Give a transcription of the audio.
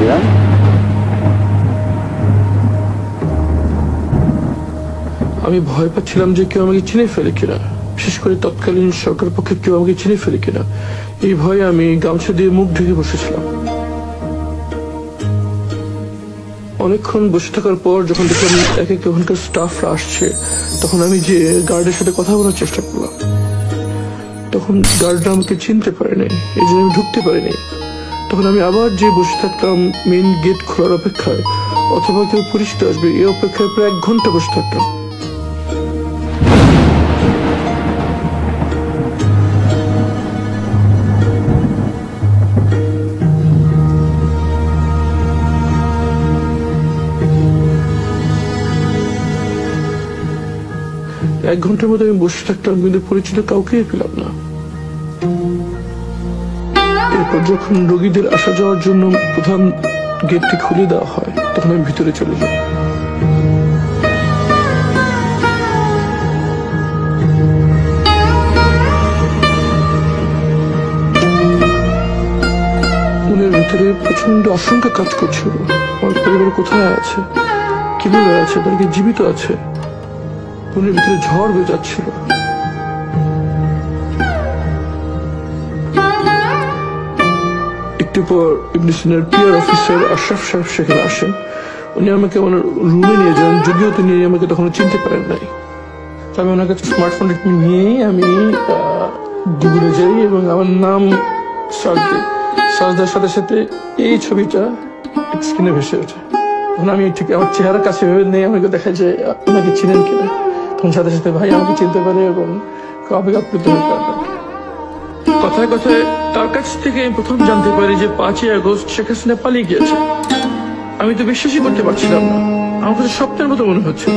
বিরান, আমি ভয় পাচ্ছিলাম যে কেউ আমাকে চিনে ফেলে কিনা, বিশেষ করে তৎকালীন সরকার পক্ষে কেউ আমাকে চিনে ফেলে কিনা। এই ভয়ে আমি গামছা দিয়ে মুখ ঢেকে বসেছিলাম। অনেকক্ষণ বসে থাকার পর যখন দেখলাম এক এক ওখানকার স্টাফরা আসছে, তখন আমি যে গার্ডের সাথে কথা বলার চেষ্টা করলাম। তখন গার্ডরা আমাকে চিনতে পারেনি, এই জন্য আমি ঢুকতে পারিনি। তখন আমি আবার যে বসে থাকতাম মেইন গেট খোলার অপেক্ষায়, অথবা কেউ পরিচিত আসবে এই অপেক্ষায় প্রায় 1 ঘন্টা বসে থাকতাম। এক ঘন্টার মধ্যে আমি বসে থাকতাম, কিন্তু পরিচিত কাউকেই পেলাম না। এরপর যখন রোগীদের আসা যাওয়ার জন্য প্রধান গেটটি খুলে দেওয়া হয়, তখন আমি ভিতরে চলে যাই। মনের ভিতরে প্রচন্ড আশঙ্কা কাজ করছিল। আমার পরিবার কোথায় আছে, কিভাবে আছে, তারা কি জীবিত আছে? মনের ভিতরে ঝড় বয়ে যাচ্ছিল। একটু পর ইবনে সিনার পিআর অফিসার আশরাফ সাহেব সেখানে আসেন। উনি আমাকে আমার রুমে নিয়ে যান, যদিও তিনি আমাকে তখন চিনতে পারেন নাই। আমি ওনার কাছে স্মার্টফোনটা নিয়েই আমি গুগলে যাই এবং আমার নাম সার্চ দিই। সার্চ দেওয়ার সাথে সাথে এই ছবিটা স্ক্রিনে ভেসে ওঠে। তখন আমি ঠিক আমার চেহারা কাছে ভেবে নেই, আমাকে দেখা যায় ওনাকে চিনেন কিনা। তখন সাথে সাথে ভাই আমাকে চিনতে পারে এবং আবেগ আপ্লুত হয়ে পড়ে। কথায় কথায় তার কাছ থেকে আমি প্রথম জানতে পারি যে 5ই আগস্ট শেখ হাসিনা পালিয়ে গিয়েছে। আমি তো বিশ্বাসই করতে পারছিলাম না, আমার কাছে স্বপ্নের মতো মনে হচ্ছে।